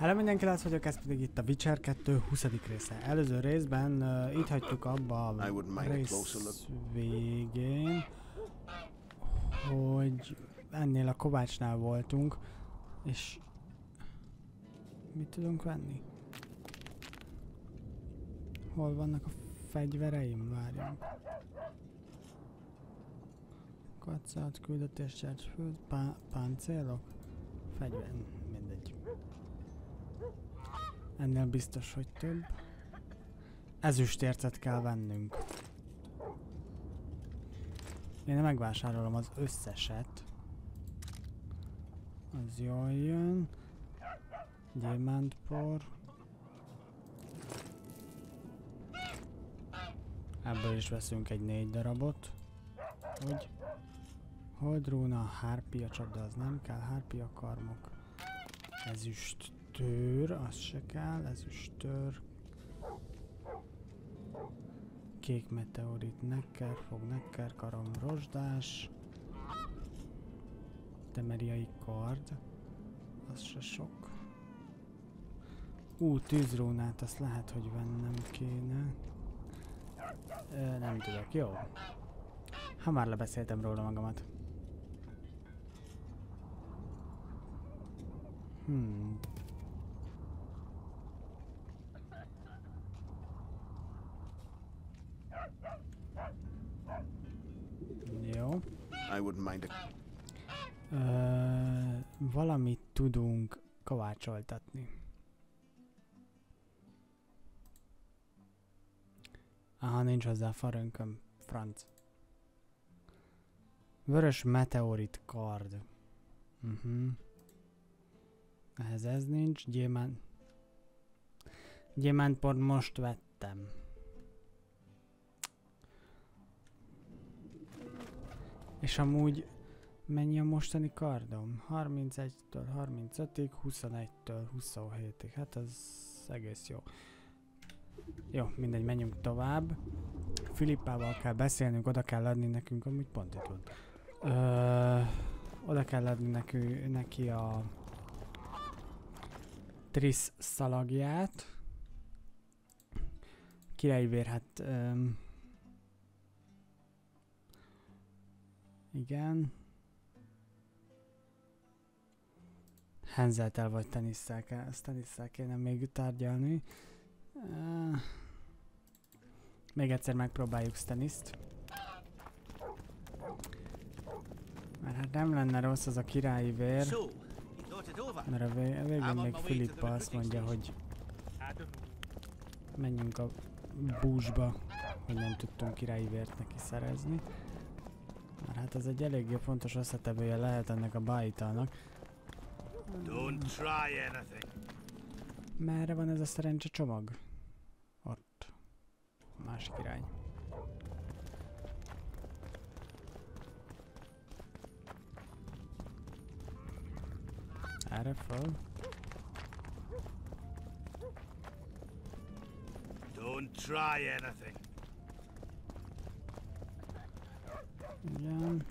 Hello mindenki, Lász vagyok, ez pedig itt a Witcher 2 20. része. Előző részben itt hagytuk abba a rész végén, hogy ennél a kovácsnál voltunk, és mit tudunk venni? Hol vannak a fegyvereim? Várjunk. Kacát, küldetés, csercsföld, páncélok, fegyver, mindegy. Ennél biztos, hogy több. Ezüstércet kell vennünk. Én megvásárolom az összeset. Az jól jön. Gyémántpor. Ebből is veszünk egy 4 darabot. Hogy? Holdrúna, hárpia csapda, az nem kell, hárpia karmok. Ezüst tőr, az se kell, ezüsttőr. Kék meteorit, nekker, fog, nekker, karom, rozsdás. Temeriai kard. Az se sok. Tűzrónát, azt lehet, hogy vennem kéne. Nem tudok, jó. Ha már lebeszéltem róla magamat. Jó. Valamit tudunk kovácsoltatni. Aha, nincs hozzá farönköm, franc. Vörös meteorit kard. Ehhez ez nincs, gyémántport most vettem. És amúgy mennyi a mostani kardom? 31-től 35-ig, 21-től 27-ig. Hát ez egész jó. Jó, mindegy, menjünk tovább. Filippával kell beszélnünk, oda kell adni nekünk, amúgy pont itt van. Oda kell adni neki a Trisz szalagját. Királyvér, hát... igen. Henzeltel vagy tenisszel kéne még tárgyalni. Még egyszer megpróbáljuk Staniszt. Mert hát nem lenne rossz az a királyi vér. Mert a végén még Filippa azt mondja, hogy menjünk a búzsba, hogy nem tudtunk királyi vért neki szerezni. Mert hát ez egy eléggé fontos összetevője lehet ennek a bájtának. Merre van ez a szerencse csomag? Ott. Másik irány. Erre föl. Don't try anything. Igen.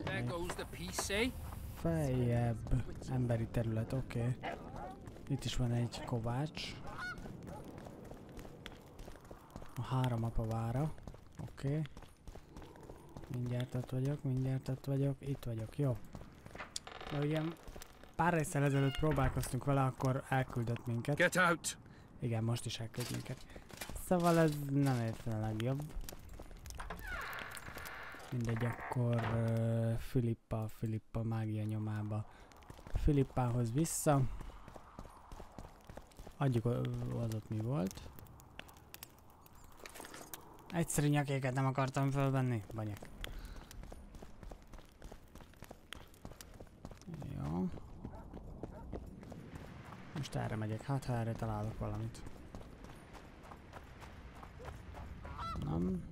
There goes the piece, eh? Feljebb. Emberi terület, oké. Itt is van egy kovács. A 3 apa vára. Oké. Mindjárt ott vagyok. Itt vagyok, jó. De ugye pár résszel ezelőtt próbálkoztunk vele, akkor elküldött minket. Get out! Igen, most is elküld minket. Szóval ez nem értem a legjobb. Mindegy, akkor Filippa mágia nyomába. Filippához vissza. Adjuk, az ott mi volt. Egyszerű nyakéket nem akartam fölvenni. Banyek. Jó. Most erre megyek, hát ha erre találok valamit. Nem.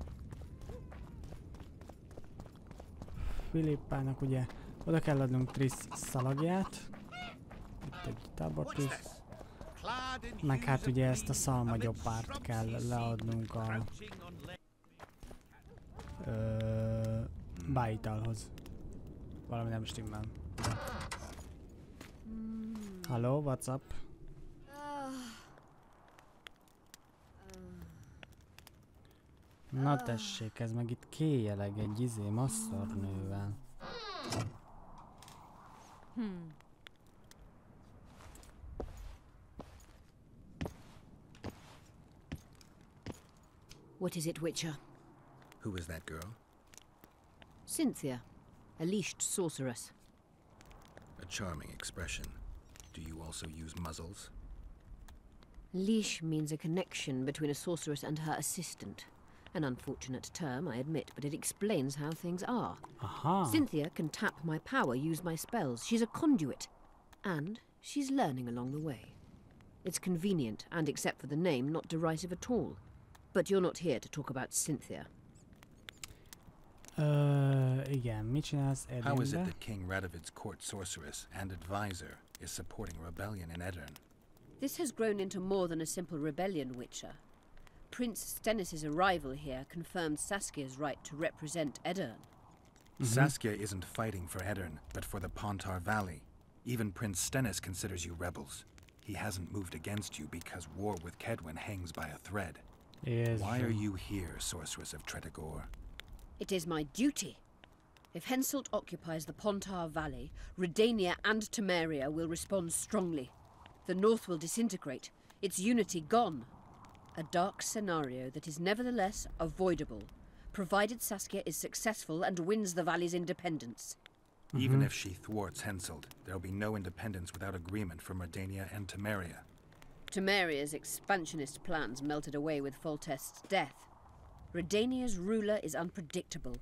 Filippának ugye oda kell adnunk Trisz szalagját. Itt egy tábortűz. Meg hát ugye ezt a szalmagyopárt kell leadnunk a Bájtalhoz. Valami nem stimmel. Hello, what's up? Na tessék, ez meg itt kéjeleg egy masszornővel. What is it, Witcher? Who is that girl? Cynthia, a leashed sorceress. A charming expression. Do you also use muzzles? Leash means a connection between a sorceress and her assistant. An unfortunate term, I admit, but it explains how things are. Aha. Cynthia can tap my power, use my spells. She's a conduit. And she's learning along the way. It's convenient, and except for the name, not derisive at all. But you're not here to talk about Cynthia. Igen, mit csinálsz Edinbe? How is it that King Radovid's court sorceress and advisor is supporting a rebellion in Edirne? This has grown into more than a simple rebellion, Witcher. Prince Stennis's arrival here confirmed Saskia's right to represent Edirne. Saskia isn't fighting for Edirne, but for the Pontar Valley. Even Prince Stennis considers you rebels. He hasn't moved against you because war with Kedwen hangs by a thread. Yes. Why are you here, sorceress of Tretogor? It is my duty. If Henselt occupies the Pontar Valley, Redania and Temeria will respond strongly. The North will disintegrate, its unity gone. A dark scenario that is nevertheless avoidable, provided Saskia is successful and wins the valley's independence. Even if she thwarts Henselt, there'll be no independence without agreement from Redania and Temeria. Temeria's expansionist plans melted away with Foltest's death. Redania's ruler is unpredictable,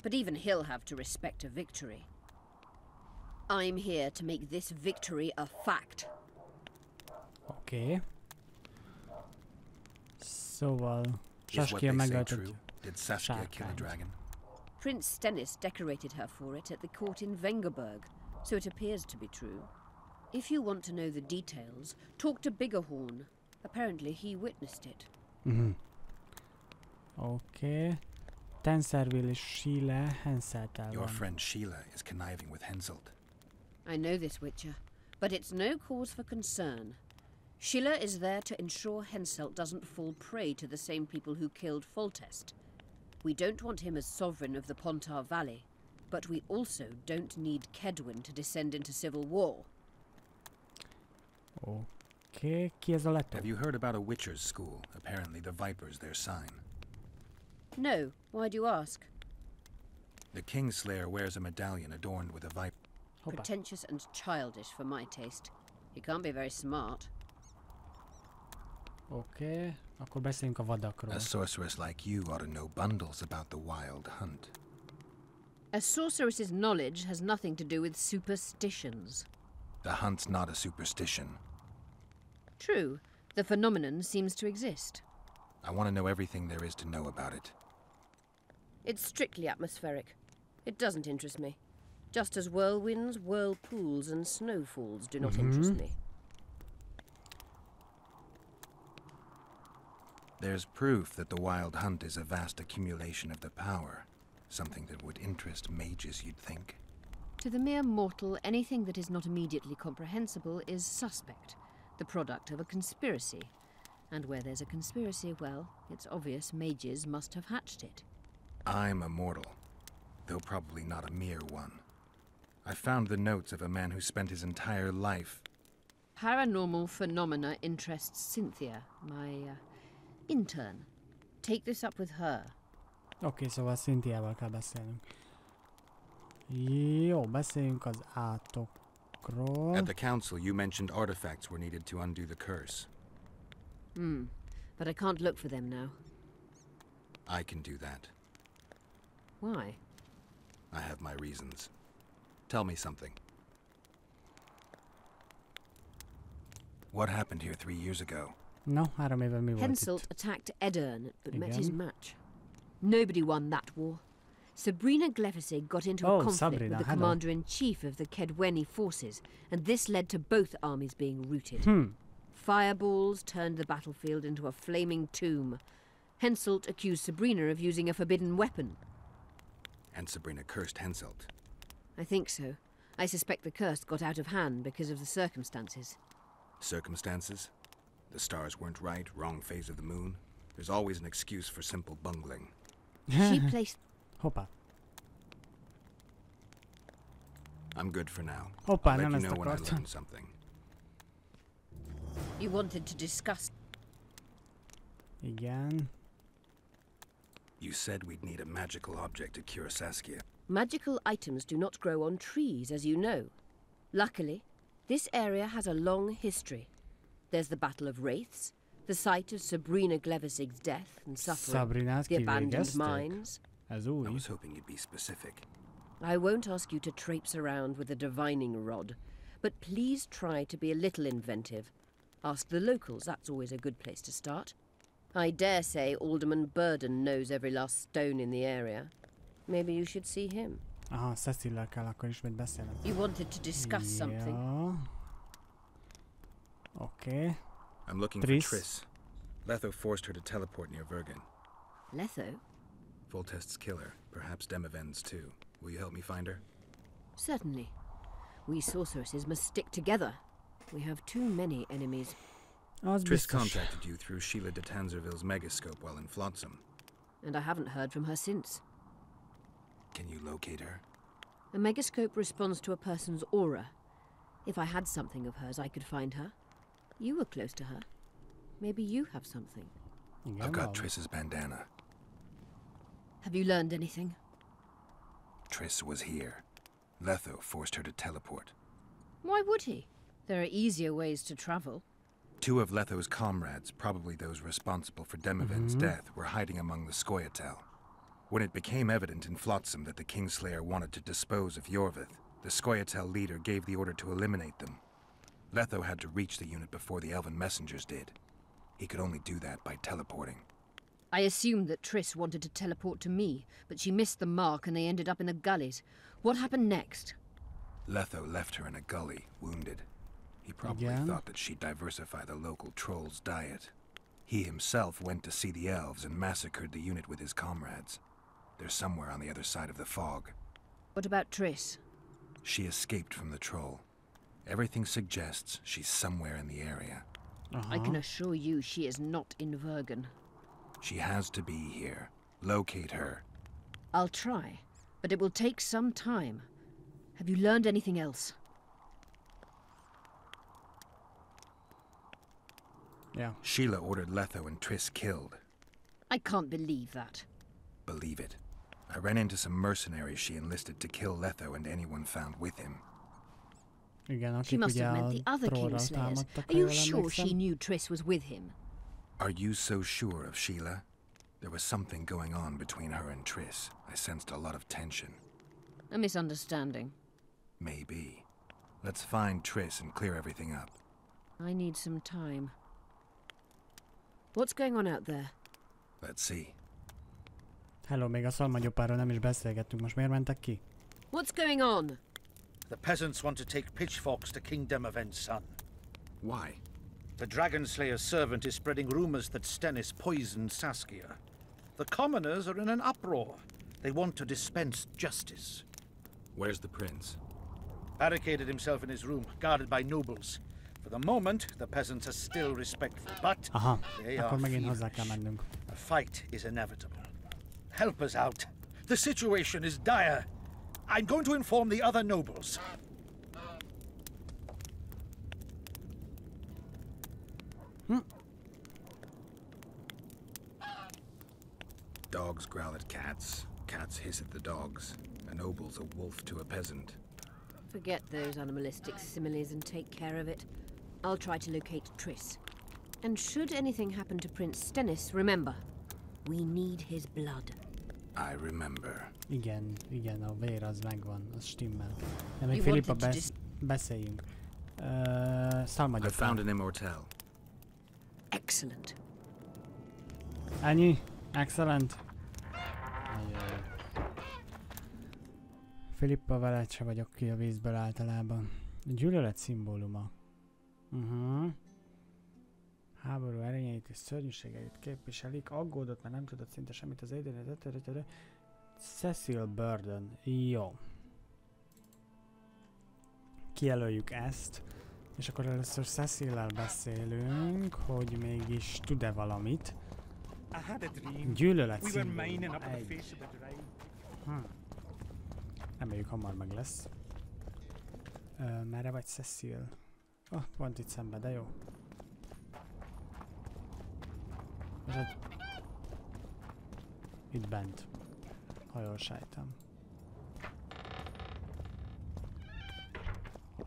but even he'll have to respect a victory. I'm here to make this victory a fact. Okay. Szóval Is what Saskia they say megölt true? egy Did Saskia kill a sárkányt. dragon? Prince Stennis decorated her for it at the court in Vengerberg, so it appears to be true. If you want to know the details, talk to Biggerhorn. Apparently he witnessed it. Oké. Tenszerville és Sheila Henseltel Your van. friend Sheila is conniving with Henselt. I know this, Witcher, but it's no cause for concern. Sheila is there to ensure Henselt doesn't fall prey to the same people who killed Foltest. We don't want him as sovereign of the Pontar Valley, but we also don't need Kedwen to descend into civil war. Oké. Ki ez a Have letó? you heard about a Witcher's school? Apparently the Viper's their sign. No, why do you ask? The Kingslayer wears a medallion adorned with a viper. Hoppá. Pretentious and childish for my taste. He can't be very smart. Oké. Akkor beszéljünk a vadakról. A sorceress like you ought to know bundles about the wild hunt. A sorceress's knowledge has nothing to do with superstitions. The hunt's not a superstition. True, the phenomenon seems to exist. I want to know everything there is to know about it. It's strictly atmospheric. It doesn't interest me. Just as whirlwinds, whirlpools, and snowfalls do not interest me. There's proof that the wild hunt is a vast accumulation of the power. Something that would interest mages, you'd think. To the mere mortal, anything that is not immediately comprehensible is suspect, the product of a conspiracy. And where there's a conspiracy, well, it's obvious mages must have hatched it. I'm a mortal, though probably not a mere one. I found the notes of a man who spent his entire life. Paranormal phenomena interests Cynthia, my intern. Take this up with her. Oké, szóval Cynthiával kell beszélnünk. Jó, beszéljünk az átokról. At the council, you mentioned artifacts were needed to undo the curse. But I can't look for them now. I can do that. Why? I have my reasons. Tell me something. What happened here 3 years ago? No, 3 éve mi volt Henselt itt? attacked Edirne, but met his Igen. match. Nobody won that war. Sabrina Glefisig got into a Oh, conflict Sabrina, with the hello. commander-in-chief of the Kedweni forces, and this led to both armies being routed. Fireballs turned the battlefield into a flaming tomb. Henselt accused Sabrina of using a forbidden weapon. And Sabrina cursed Henselt. I think so. I suspect the curse got out of hand because of the circumstances. Circumstances? The stars weren't right, wrong phase of the moon. There's always an excuse for simple bungling. She placed... Hoppá. I'm good for now. Hoppá, I'll let nem you ezt know when I akartam. learn something. You wanted to discuss... Igen. You said we'd need a magical object to cure Saskia. Magical items do not grow on trees, as you know. Luckily, this area has a long history. There's the Battle of Wraiths, the site of Sabrina Glevisig's death and suffering, Sabrinát the abandoned kivégezték? mines. Ez I új. was hoping you'd be specific. I won't ask you to traipse around with a divining rod, but please try to be a little inventive. Ask the locals, that's always a good place to start. I dare say Alderman Burden knows every last stone in the area. Maybe you should see him. Aha, Cecil-lel kell akkor ismét beszélnem. You wanted to discuss something. Ja. Oké. I'm looking Triss. for Triss. Letho forced her to teleport near Vergen. Letho? Voltest's killer, perhaps Demavend's too. Will you help me find her? Certainly. We sorceresses must stick together. We have too many enemies. Az Triss biztos. contacted you through Sheila de Tanzerville's megascope while in Flotsam. And I haven't heard from her since. Can you locate her? A megascope responds to a person's aura. If I had something of hers, I could find her. You were close to her. Maybe you have something. Igen, I've got valami. Triss's bandana. Have you learned anything? Triss was here. Letho forced her to teleport. Why would he? There are easier ways to travel. Two of Letho's comrades, probably those responsible for Demavend's death, were hiding among the Scoia'tael. When it became evident in Flotsam that the Kingslayer wanted to dispose of Yorvith, the Scoia'tael leader gave the order to eliminate them. Letho had to reach the unit before the elven messengers did. He could only do that by teleporting. I assumed that Triss wanted to teleport to me, but she missed the mark and they ended up in the gullies. What happened next? Letho left her in a gully, wounded. He probably Again? thought that she'd diversify the local trolls' diet. He himself went to see the elves and massacred the unit with his comrades. They're somewhere on the other side of the fog. What about Triss? She escaped from the troll. Everything suggests she's somewhere in the area. Aha. I can assure you she is not in Vergen. She has to be here. Locate her. I'll try, but it will take some time. Have you learned anything else? Ja. Sheila ordered Letho and Triss killed. I can't believe that. Believe it. I ran into some mercenaries she enlisted to kill Letho and anyone found with him. Igen, She akik must ugye have a meant the other trollra Kingslayers. támadtak, Are ha you jól sure she emlékszem. knew Triss was with him? Are you so sure of Sheila? There was something going on between her and Triss. I sensed a lot of tension. A misunderstanding. Maybe. Let's find Triss and clear everything up. I need some time. What's going on out there? Let's see. Hello, még a szalmagyopáról nem is beszélgettünk. Most miért mentek ki? What's going on? The peasants want to take pitchforks to King Demavend's son. Why? The Dragon Slayer's servant is spreading rumors that Stennis poisoned Saskia. The commoners are in an uproar. They want to dispense justice. Where's the prince? Barricaded himself in his room, guarded by nobles. For the moment, the peasants are still respectful, but Aha, they akkor are megint hozzá kell feverish. mennünk. A fight is inevitable. Help us out. The situation is dire. I'm going to inform the other nobles. Dogs growl at cats. Cats hiss at the dogs. A noble's a wolf to a peasant. Forget those animalistic similes and take care of it. I'll try to locate Triss. And should anything happen to Prince Stennis, remember, we need his blood. I remember. Igen, igen, a vér az megvan, az stimmel. De még You Filippa wanted to just- beszéljünk. I found Szalmagyopár. an immortel. Excellent. Ennyi? Excellent. Ajaj. Filippa veled se vagyok ki a vízből általában. A gyűlölet szimbóluma. Háború erényeit és szörnyűségeit képviselik. Aggódott, mert nem tudott szinte semmit az édére. Cecil Burden. Jó. kijelöljük ezt, és akkor először Cecil-lel beszélünk, hogy mégis tud-e valamit. Gyűlölet szimbólum. Reméljük hamar meg lesz. Merre vagy, Cecil? Oh, pont itt szembe, de jó. És itt bent, ha jól sejtem.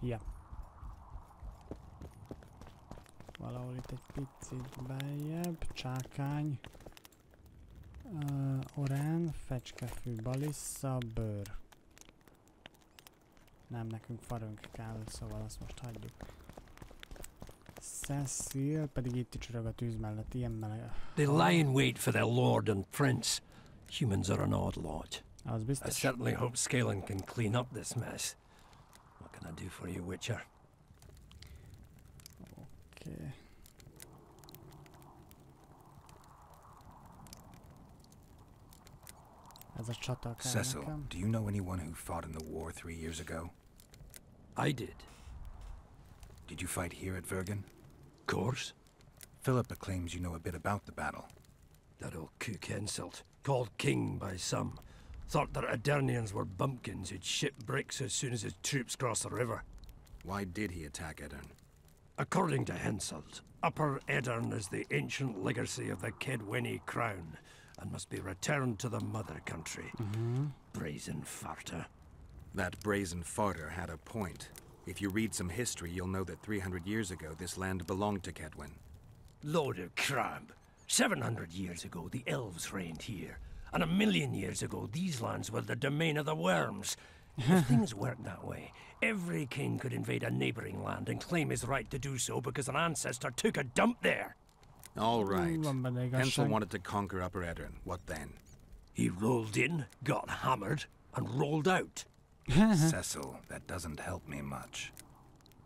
Ja. Valahol itt egy picit beljebb, csákány, orán, fecskefű, balissa, bőr. Nem, nekünk farönk kell, szóval azt most hagyjuk. Cecil pedig itt csörög a tűz mellett, ilyen meleg. They lie in wait for their lord and prince. Humans are an odd lot. Az I biztos. certainly hope Scalen can clean up this mess. What can I do for you, Witcher? Okay. Ez a csata kell Cecil, nekem. do you know anyone who fought in the war 3 years ago? I did. Did you fight here at Vergen? Of course. Philippa claims you know a bit about the battle. That old kook insult, called king by some, thought that Adernians were bumpkins who'd ship bricks as soon as his troops crossed the river. Why did he attack Edirn? According to Henselt, Upper Edirn is the ancient legacy of the Kedwenny crown and must be returned to the mother country. Brazen farter. That brazen farter had a point. If you read some history, you'll know that 300 years ago this land belonged to Kedwen. Load of crab. 700 years ago, the elves reigned here. And 1,000,000 years ago, these lands were the domain of the worms. If things worked that way, every king could invade a neighboring land and claim his right to do so because an ancestor took a dump there. All right. Van benne Hensel igazság. wanted to conquer Upper Edirn. What then? He rolled in, got hammered, and rolled out. Cecil, that doesn't help me much.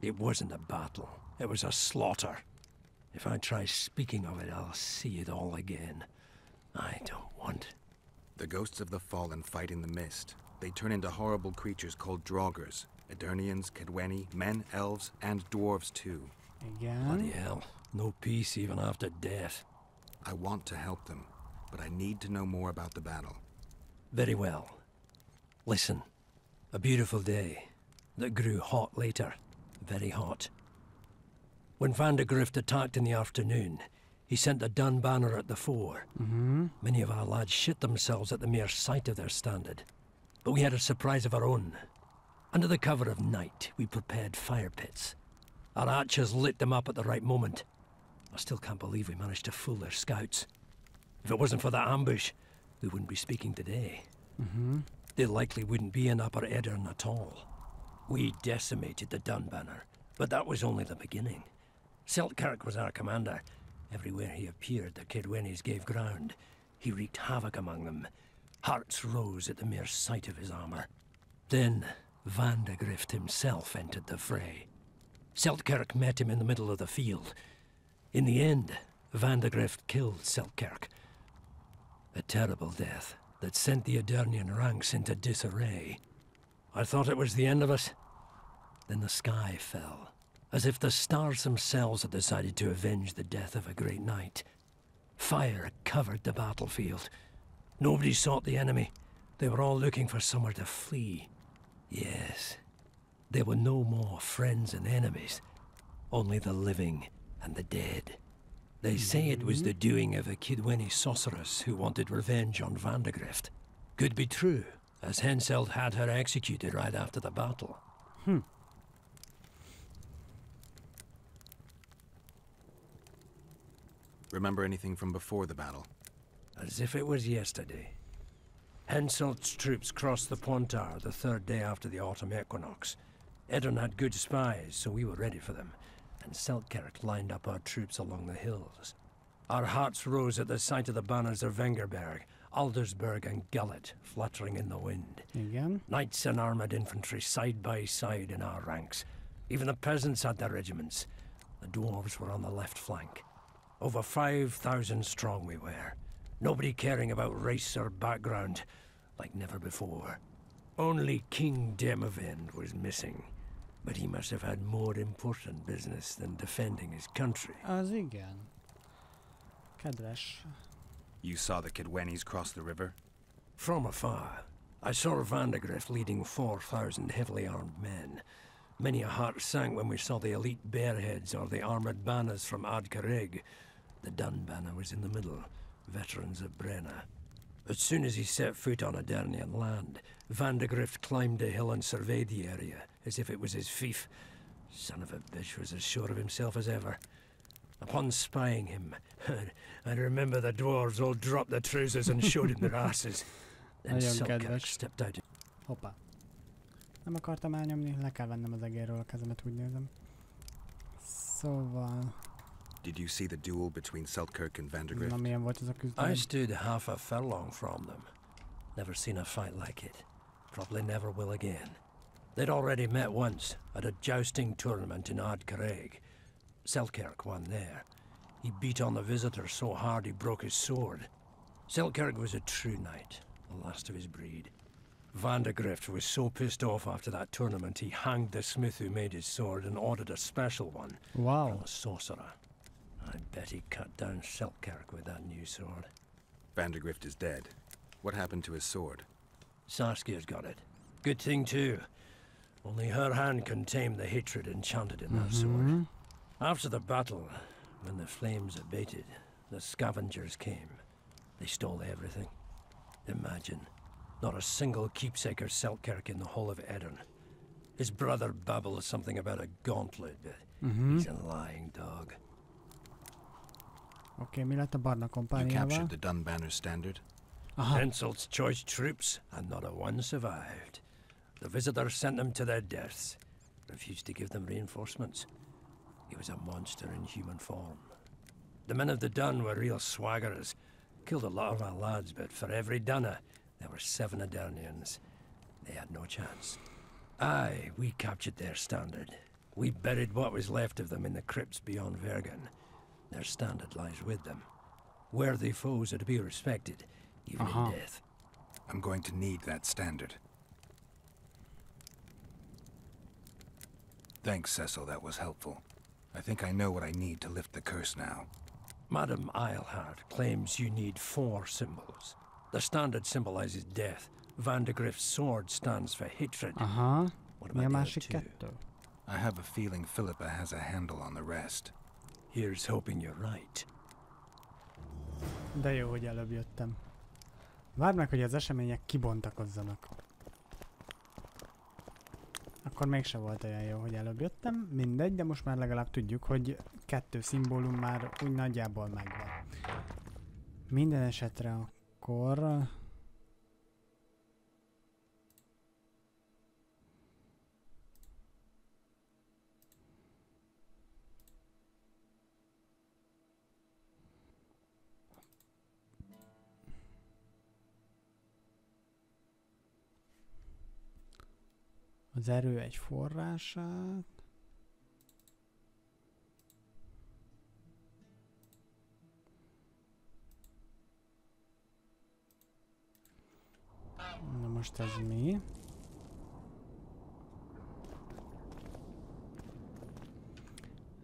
It wasn't a battle. It was a slaughter. If I try speaking of it, I'll see it all again. I don't want. The ghosts of the fallen fight in the mist. They turn into horrible creatures called Draugrs. Edirnians, Kedwenny, men, elves, and dwarves too. Igen. Bloody hell. No peace even after death. I want to help them, but I need to know more about the battle. Very well. Listen. A beautiful day that grew hot later. Very hot. When Van de Grift attacked in the afternoon, he sent a dun banner at the fore. Many of our lads shit themselves at the mere sight of their standard. But we had a surprise of our own. Under the cover of night, we prepared fire pits. Our archers lit them up at the right moment. I still can't believe we managed to fool their scouts. If it wasn't for that ambush, we wouldn't be speaking today. They likely wouldn't be in Upper Edirn at all. We decimated the Dun banner, but that was only the beginning. Seltkirk was our commander. Everywhere he appeared, the Kedwennies gave ground. He wreaked havoc among them. Hearts rose at the mere sight of his armor. Then Van de Grift himself entered the fray. Seltkirk met him in the middle of the field. In the end, Van de Grift killed Seltkirk. A terrible death that sent the Adernian ranks into disarray. I thought it was the end of us. Then the sky fell, as if the stars themselves had decided to avenge the death of a great knight. Fire covered the battlefield. Nobody sought the enemy. They were all looking for somewhere to flee. Yes, there were no more friends and enemies, only the living and the dead. They say it was the doing of a Kedwenny sorceress who wanted revenge on Van de Grift. Could be true, as Henselt had her executed right after the battle. Remember anything from before the battle? As if it was yesterday. Henselt's troops crossed the Pontard the third day after the autumn equinox. Edirn had good spies, so we were ready for them, and Seltkirk lined up our troops along the hills. Our hearts rose at the sight of the banners of Vengerberg, Aldersberg and Gullet fluttering in the wind. Igen. Knights and armoured infantry side by side in our ranks. Even the peasants had their regiments. The dwarves were on the left flank. Over 5,000 strong we were. Nobody caring about race or background, like never before. Only King Demavend was missing. But he must have had more important business than defending his country. Az igen. Kedves. You saw the Kidwennies cross the river? From afar, I saw Vandegrift leading 4,000 heavily armed men. Many a heart sank when we saw the elite bearheads or the armoured banners from Ard Carrig. The Dun banner was in the middle, veterans of Brenna. As soon as he set foot on Adernian land, Vandegrift climbed a hill and surveyed the area, as if it was his fief. Son of a bitch was as sure of himself as ever. Upon spying him, I remember the dwarves all dropped their trousers and showed him their asses. Then Selkirk stepped out. Hoppá. Nem akartam elnyomni, le kell vennem az egérről a kezemet, úgy nézem. Szóval... Did you see the duel between Selkirk and Vandegrift? Na, milyen volt ez a küzdelem? I stood half a furlong from them. Never seen a fight like it. Probably never will again. They'd already met once, at a jousting tournament in Ard Carrig. Selkirk won there. He beat on the visitor so hard he broke his sword. Selkirk was a true knight, the last of his breed. Vandegrift was so pissed off after that tournament he hanged the smith who made his sword and ordered a special one from a sorcerer. I bet he cut down Selkirk with that new sword. Vandegrift is dead. What happened to his sword? Saskia's got it. Good thing too. Only her hand can tame the hatred enchanted in that sword. After the battle, when the flames abated, the scavengers came. They stole everything. Imagine, not a single keepsake or Selkirk in the whole of Edirn. His brother babbled something about a gauntlet, but he's a lying dog. Oké, mi lett a barna You kompániával? captured the Dun Banner standard? Henselt's choice troops, and not a one survived. The visitor sent them to their deaths. Refused to give them reinforcements. He was a monster in human form. The men of the Dun were real swaggerers. Killed a lot of our lads, but for every Dunner, there were 7 Adernians. They had no chance. Aye, we captured their standard. We buried what was left of them in the crypts beyond Vergen. Their standard lies with them. Worthy foes are to be respected, even in death. I'm going to need that standard. Thanks, Cecil, that was helpful. I think I know what I need to lift the curse now. Madam Eilhart claims you need 4 symbols. The standard symbolizes death. Vandegrift's sword stands for hatred. What Mi a about the másik other 2? kettő? I have a feeling Philippa has a handle on the rest. Here's hoping you're right. De jó, hogy előbb jöttem. Várd meg, hogy az események kibontakozzanak. Akkor mégse volt olyan jó, hogy előbb jöttem. Mindegy, de most már legalább tudjuk, hogy 2 szimbólum már úgy nagyjából megvan. Minden esetre akkor... Az erő egy forrását. Na most ez mi?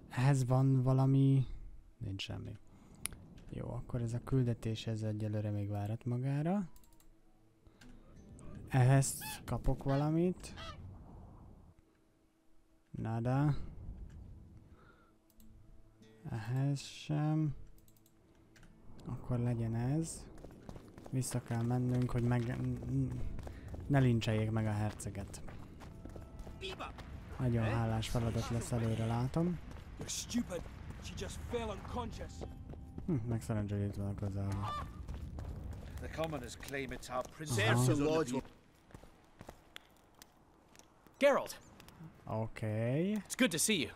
Ehhez van valami... Nincs semmi. Jó, akkor ez a küldetés ez egyelőre még várat magára. Ehhez kapok valamit. Nada. Ehhez sem. Akkor legyen ez. Vissza kell mennünk, hogy ne lincseljék meg a herceget. Nagyon hálás feladat lesz, előre látom. Meg szerencsére itt van a közelben. The commoners claim it's our princess. Geralt! Okay. It's good to see you.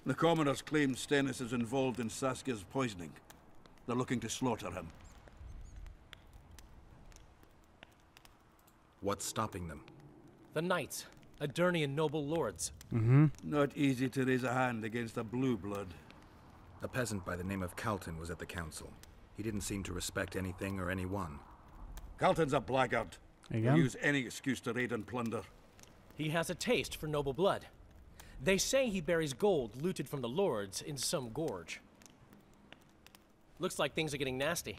The commoners claim Stennis is involved in Saskia's poisoning. They're looking to slaughter him. What's stopping them? The knights, Adernian noble lords. Not easy to raise a hand against a blue blood. A peasant by the name of Calton was at the council. He didn't seem to respect anything or anyone. Calton's a blackguard. Igen. He'll use any excuse to raid and plunder. He has a taste for noble blood. They say he buries gold looted from the lords in some gorge. Looks like things are getting nasty.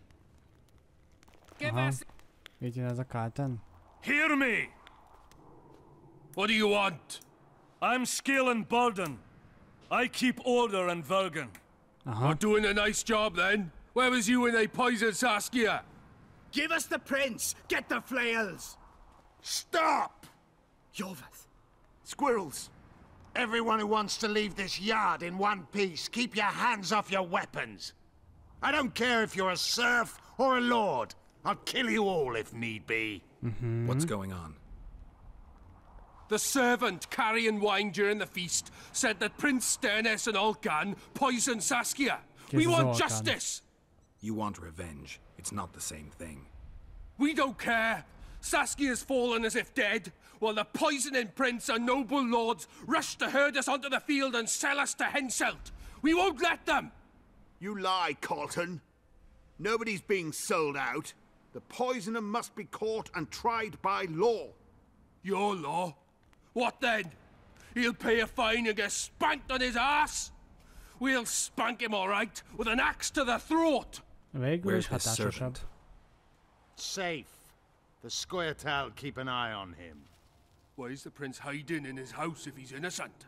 Aha. Így jön ez a Carlton. Hear me! What do you want? I'm Skill and Burden. I keep order in Vergen. You're doing a nice job then. Where was you when they poisoned Saskia? Give us the prince! Get the flails! Stop! Yorveth. Squirrels! Everyone who wants to leave this yard in one piece, keep your hands off your weapons. I don't care if you're a serf or a lord. I'll kill you all if need be. What's going on? The servant carrying wine during the feast said that Prince Stennis and Olcan poisoned Saskia. We want justice! You want revenge. It's not the same thing. We don't care. Saskia's fallen as if dead, while the poisoning prince and noble lords rush to herd us onto the field and sell us to Henselt. We won't let them! You lie, Carlton. Nobody's being sold out. The poisoner must be caught and tried by law. Your law? What then? He'll pay a fine and get spanked on his ass? We'll spank him all right, with an axe to the throat. Where's his servant? Safe. The Scoia'tael keep an eye on him. Why is the prince hiding in his house if he's innocent?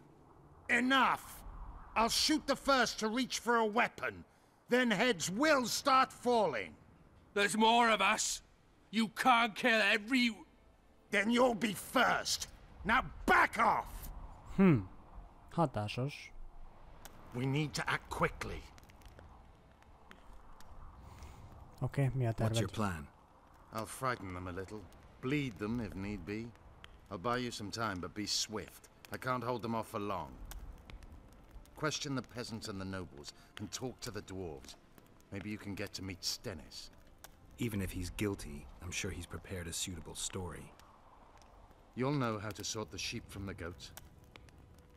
Enough! I'll shoot the first to reach for a weapon. Then heads will start falling. There's more of us. You can't kill every... Then you'll be first. Now back off! Hatásos. We need to act quickly. Okay, mi a terved? What's your plan? I'll frighten them a little. Bleed them if need be. I'll buy you some time, but be swift. I can't hold them off for long. Question the peasants and the nobles, and talk to the dwarves. Maybe you can get to meet Stennis. Even if he's guilty, I'm sure he's prepared a suitable story. You'll know how to sort the sheep from the goats.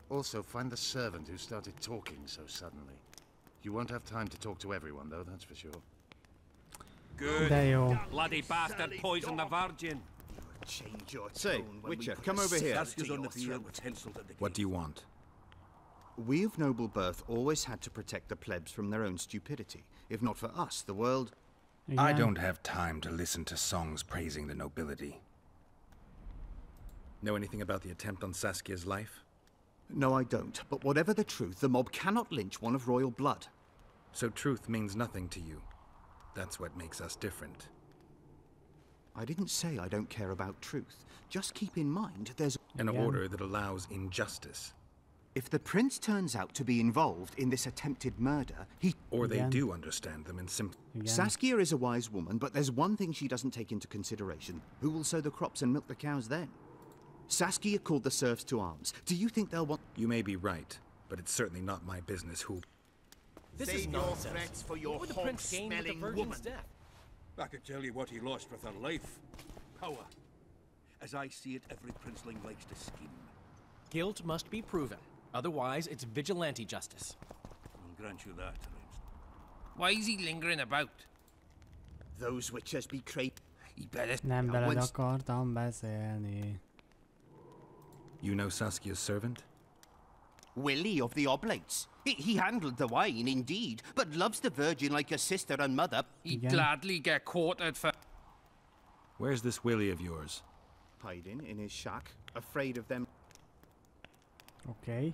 Also, find the servant who started talking so suddenly. You won't have time to talk to everyone, though, that's for sure. Good. De jó. Bloody bastard poisoned the Virgin. Change your tone. Say, Witcher, come over here. Saskia's on the field with Henselt at the What do you want? We of noble birth always had to protect the plebs from their own stupidity. If not for us, the world... I don't have time to listen to songs praising the nobility. Know anything about the attempt on Saskia's life? No, I don't. But whatever the truth, the mob cannot lynch one of royal blood. So truth means nothing to you. That's what makes us different. I didn't say I don't care about truth. Just keep in mind there's... An order that allows injustice. If the prince turns out to be involved in this attempted murder, he... Or they do understand them in Saskia is a wise woman, but there's one thing she doesn't take into consideration. Who will sow the crops and milk the cows then? Saskia called the serfs to arms. Do you think they'll want... You may be right, but it's certainly not my business who... This is nonsense. For your what would the prince gain with the virgin's death? I could tell you what he lost with her life. Power. As I see it, every princeling likes to scheme. Guilt must be proven. Otherwise, it's vigilante justice. I'll grant you that, Ernst. Why is he lingering about? Those witches betray... He better... Nem veled akartam beszélni. You know Saskia's servant? Willie of the Oblates. He handled the wine, indeed, but loves the Virgin like a sister and mother. He'd gladly get quartered for... Where's this Willie of yours? Hiding in his shack, afraid of them. Okay.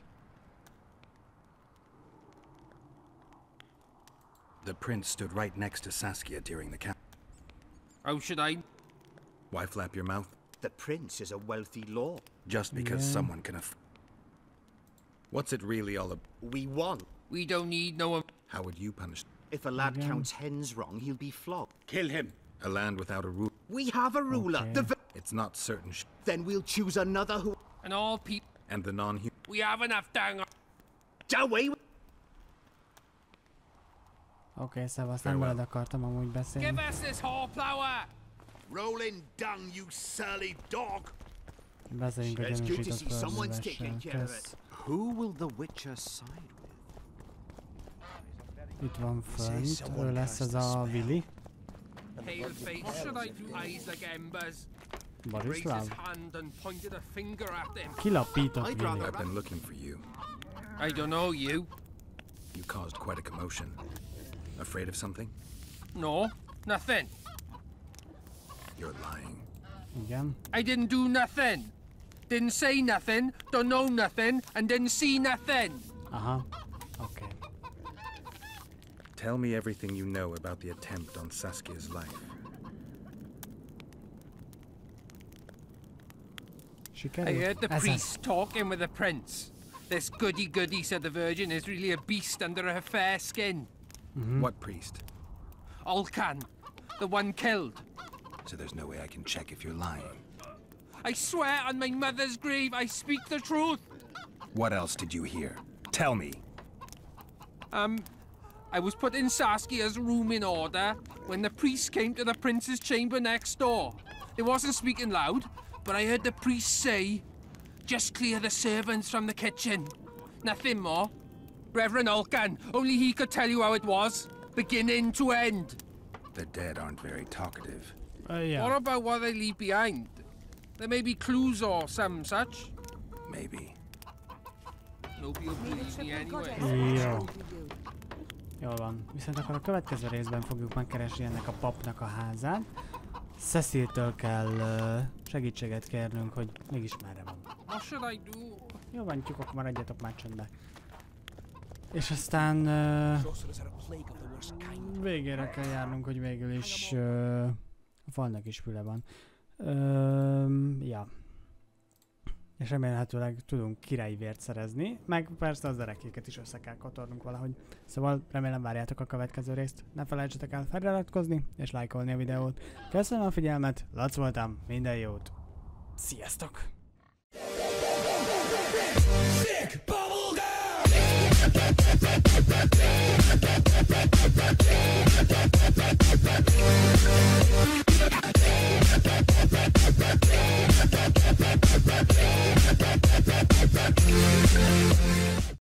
The prince stood right next to Saskia during the camp. How should I? Why flap your mouth? The prince is a wealthy lord. Just because someone can What's it really all about? We won. We don't need no one. How would you punish? If a lad counts hens wrong, he'll be flogged. Kill him. A land without a rule. We have a ruler. Okay. It's not certain. Then we'll choose another who... And all people... And the non-human. We have enough dang... Away. Okay, szóval nem veled akartam amúgy beszélni. Give us this horsepower! Rolling dung, you surly dog! Beszéljünk a gyanúsított földművessel. Kösz. Who will the Witcher side with? Itt van fönt. Ő lesz ez a Willy. Pale face, should I do eyes like embers? Borislav? hand and pointed a finger at him. Kilapított Willy. I've been looking for you. I don't know you. You caused quite a commotion. Afraid of something? No, nothing. You're lying. Igen. I didn't do nothing. Didn't say nothing, don't know nothing, and didn't see nothing. Aha. Okay. Tell me everything you know about the attempt on Saskia's life. I heard the priest talking with the prince. This goody-goody, said the Virgin, is really a beast under her fair skin. What priest? Olcan, the one killed. So there's no way I can check if you're lying. I swear on my mother's grave, I speak the truth. What else did you hear? Tell me. I was putting Saskia's room in order when the priest came to the prince's chamber next door. They wasn't speaking loud, but I heard the priest say, "Just clear the servants from the kitchen." Nothing more. Reverend Olcan, only he could tell you how it was, beginning to end. The dead aren't very talkative. Yeah. What about what they leave behind? There may be clues or some such. Maybe. Nobody will believe me anyway. Jó. Jól van. Viszont akkor a következő részben fogjuk megkeresni ennek a papnak a házát. Ceciltől kell segítséget kérnünk, hogy mégis merre van. What should I do? Jó van, tyúkok, maradjatok már csöndbe. És aztán végére kell járnunk, hogy végül is a falnak is füle van. Ja. És remélhetőleg tudunk királyi vért szerezni, meg persze az erekéket is össze kell kotornunk valahogy. Szóval remélem várjátok a következő részt. Ne felejtsetek el feliratkozni és lájkolni a videót. Köszönöm a figyelmet, Lac voltam, minden jót! Sziasztok!